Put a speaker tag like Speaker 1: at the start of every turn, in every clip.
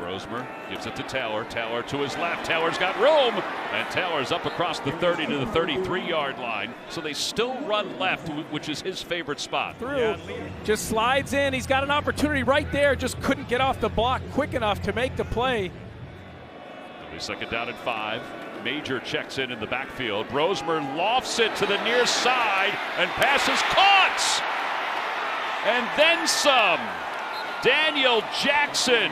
Speaker 1: Brosmer gives it to Taylor. Taylor to his left. Taylor's got room. And Taylor's up across the 30 to the 33-yard line. So they still run left, which is his favorite spot.
Speaker 2: Through. Just slides in. He's got an opportunity right there. Just couldn't get off the block quick enough to make the play.
Speaker 1: Second down and 5. Major checks in the backfield. Brosmer lofts it to the near side. And passes caught. And then some. Daniel Jackson.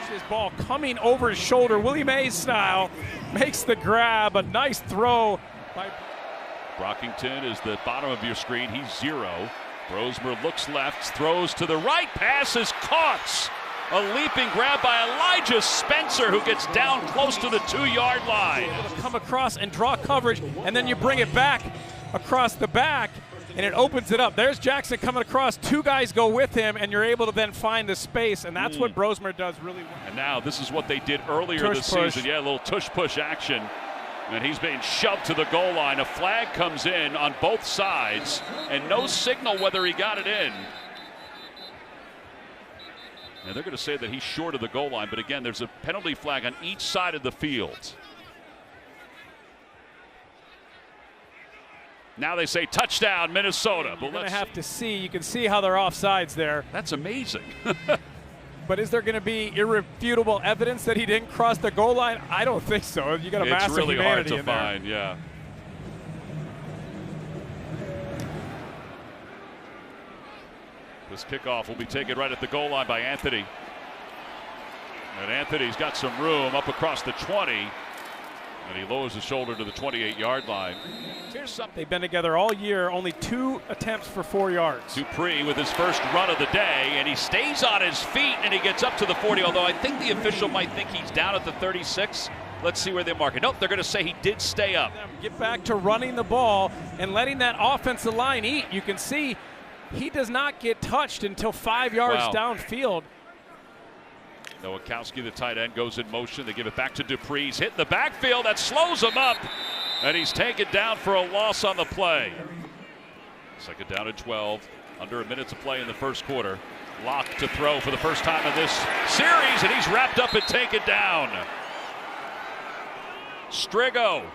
Speaker 2: His ball coming over his shoulder, Willie Mays style, makes the grab. A nice throw by
Speaker 1: Brockington is the bottom of your screen. He's 0. Brosmer looks left, throws to the right. Pass is caught. A leaping grab by Elijah Spencer, who gets down close to the 2-yard line.
Speaker 2: Come across and draw coverage, and then you bring it back across the back, and it opens it up. There's Jackson coming across. 2 guys go with him, and you're able to then find the space, and that's what Brosmer does really well.
Speaker 1: And now this is what they did earlier this season. Yeah, a little tush-push action. And he's being shoved to the goal line. A flag comes in on both sides, and no signal whether he got it in. And they're going to say that he's short of the goal line, but again, there's a penalty flag on each side of the field. Now they say touchdown, Minnesota.
Speaker 2: You're going to have to see. You can see how they're offsides there.
Speaker 1: That's amazing.
Speaker 2: But is there going to be irrefutable evidence that he didn't cross the goal line? I don't think so. You got a massive
Speaker 1: really
Speaker 2: humanity
Speaker 1: hard to find, yeah. This kickoff will be taken right at the goal line by Anthony. And Anthony's got some room up across the 20. And he lowers his shoulder to the 28-yard line.
Speaker 2: Here's something. They've been together all year, only 2 attempts for 4 yards.
Speaker 1: Dupree with his first run of the day, and he stays on his feet, and he gets up to the 40, although I think the official might think he's down at the 36. Let's see where they mark it. Nope, they're going to say he did stay up.
Speaker 2: Get back to running the ball and letting that offensive line eat. You can see he does not get touched until 5 yards downfield.
Speaker 1: Nowakowski, the tight end, goes in motion. They give it back to Dupree. He's hitting the backfield. That slows him up. And he's taken down for a loss on the play. Second down and 12. Under a minute to play in the first quarter. Locke to throw for the first time in this series, and he's wrapped up and taken down. Strigo,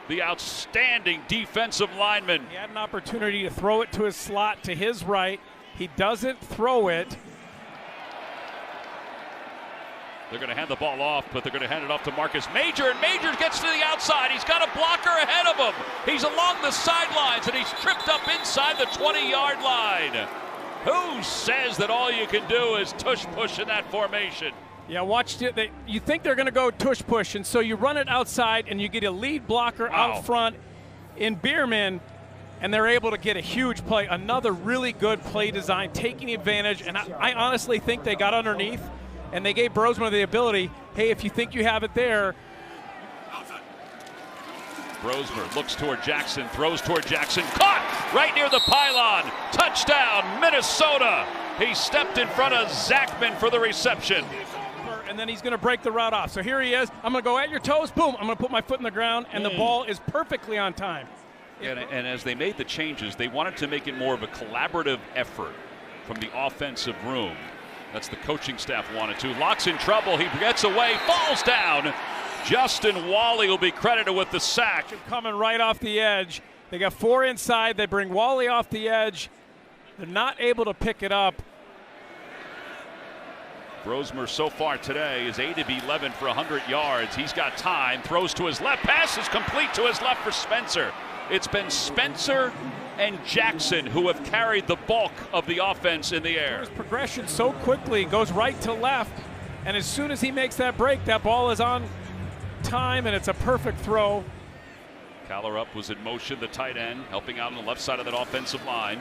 Speaker 1: the outstanding defensive lineman.
Speaker 2: He had an opportunity to throw it to his slot to his right. He doesn't throw it.
Speaker 1: They're going to hand the ball off, but they're going to hand it off to Marcus Major, and Major gets to the outside. He's got a blocker ahead of him. He's along the sidelines, and he's tripped up inside the 20-yard line. Who says that all you can do is tush-push in that formation?
Speaker 2: Yeah, watch it. You think they're going to go tush-push, and so you run it outside, and you get a lead blocker out front in Bierman, and they're able to get a huge play. Another really good play design, taking advantage, and I honestly think they got underneath, and they gave Brosmer the ability, hey, if you think you have it there.
Speaker 1: Brosmer looks toward Jackson, throws toward Jackson, caught right near the pylon. Touchdown, Minnesota. He stepped in front of Zachman for the reception.
Speaker 2: And then he's going to break the route off. So here he is. I'm going to go at your toes. Boom. I'm going to put my foot in the ground, and the ball is perfectly on time.
Speaker 1: And as they made the changes, they wanted to make it more of a collaborative effort from the offensive room. That's the coaching staff wanted to. Locke's in trouble. He gets away, falls down. Justin Wally will be credited with the sack.
Speaker 2: Coming right off the edge. They got 4 inside. They bring Wally off the edge. They're not able to pick it up.
Speaker 1: Brosmer so far today is 8 of 11 for 100 yards. He's got time. Throws to his left. Pass is complete to his left for Spencer. It's been Spencer and Jackson who have carried the bulk of the offense in the air.
Speaker 2: His progression so quickly, goes right to left, and as soon as he makes that break, that ball is on time, and it's a perfect throw.
Speaker 1: Callerup was in motion, the tight end, helping out on the left side of that offensive line.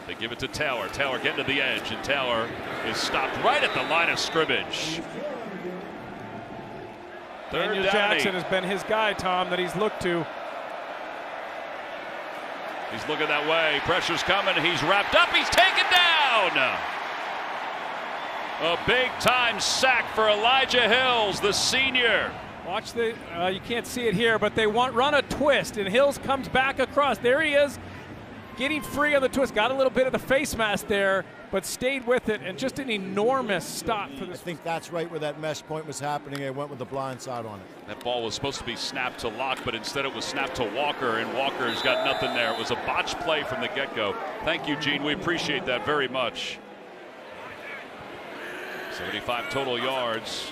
Speaker 1: They give it to Taylor. Taylor getting to the edge, and Taylor is stopped right at the line of scrimmage.
Speaker 2: Daniel Jackson has been his guy, Tom, that he's looked to.
Speaker 1: He's looking that way. Pressure's coming. He's wrapped up. He's taken down. A big-time sack for Elijah Hills, the senior.
Speaker 2: Watch the, you can't see it here, but they run a twist, and Hills comes back across. There he is. getting free on the twist, got a little bit of the face mask there, but stayed with it, and just an enormous stop for this.
Speaker 3: I think that's right where that mesh point was happening. They went with the blind side on it.
Speaker 1: That ball was supposed to be snapped to Locke, but instead it was snapped to Walker, and Walker's got nothing there. It was a botched play from the get-go. Thank you, Gene. We appreciate that very much. 75 total yards.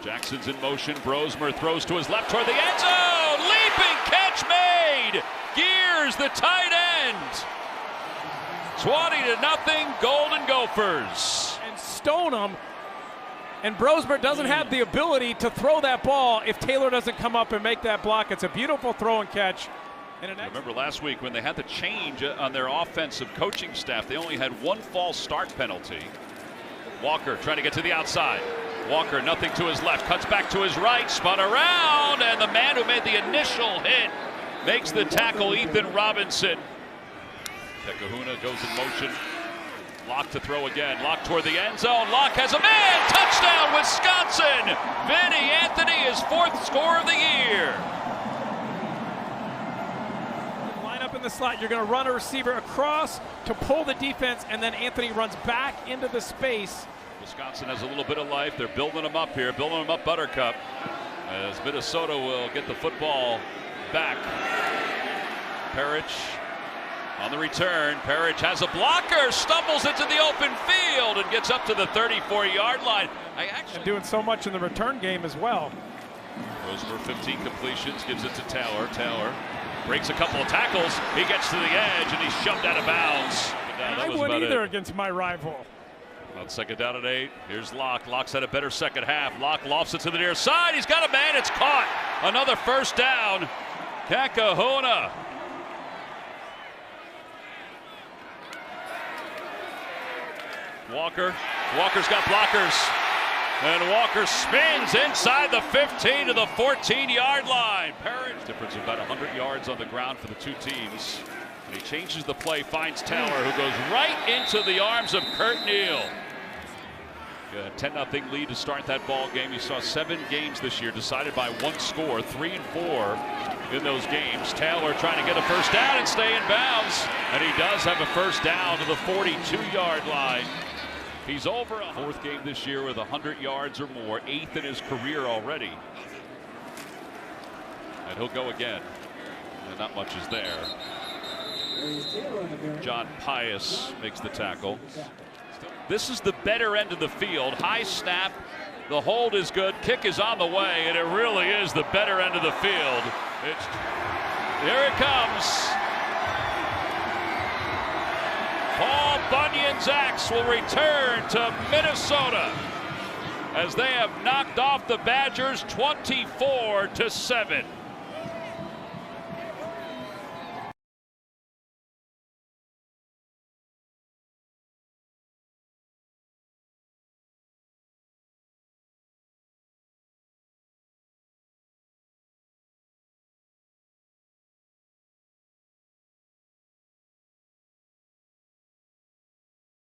Speaker 1: Jackson's in motion. Brosmer throws to his left toward the end zone. Leaping catch made. Gears, the tight end. 20-0, Golden Gophers.
Speaker 2: And stone him. And Brosmer doesn't have the ability to throw that ball if Taylor doesn't come up and make that block. It's a beautiful throw and catch. And
Speaker 1: remember last week when they had the change on their offensive coaching staff, they only had one false start penalty. Walker trying to get to the outside. Walker, nothing to his left, cuts back to his right, spun around, and the man who made the initial hit makes the tackle, Ethan Robinson. Kahuna goes in motion. Locke to throw again. Locke toward the end zone. Locke has a man. Touchdown, Wisconsin. Vinny Anthony, his 4th score of the year.
Speaker 2: Line up in the slot. You're going to run a receiver across to pull the defense, and then Anthony runs back into the space.
Speaker 1: Wisconsin has a little bit of life. They're building them up here, building them up Buttercup, as Minnesota will get the football back. Parrish on the return. Parrish has a blocker, stumbles into the open field, and gets up to the 34-yard line.
Speaker 2: And doing so much in the return game as well.
Speaker 1: Brosmer 15 completions, gives it to Taylor. Taylor breaks a couple of tackles. He gets to the edge, and he's shoved out of bounds.
Speaker 2: I wouldn't either against my rival.
Speaker 1: On 2nd down and 8. Here's Locke. Locke's had a better second half. Locke lofts it to the near side. He's got a man. It's caught. Another first down. Kahuna. Walker's got blockers. And Walker spins inside the 15 to the 14-yard line. Parrish. Difference of about 100 yards on the ground for the two teams. And he changes the play, finds Taylor, who goes right into the arms of Kurt Neal. A 10-0 lead to start that ball game. You saw 7 games this year decided by 1 score, 3 and 4 in those games. Taylor trying to get a first down and stay in bounds. And he does have a first down to the 42-yard line. He's over a 4th game this year with 100 yards or more, 8th in his career already. And he'll go again. And not much is there. John Pius makes the tackle. This is the better end of the field. High snap. The hold is good. Kick is on the way, and it really is the better end of the field. Here it comes. Paul Bunyan's axe will return to Minnesota as they have knocked off the Badgers 24-7.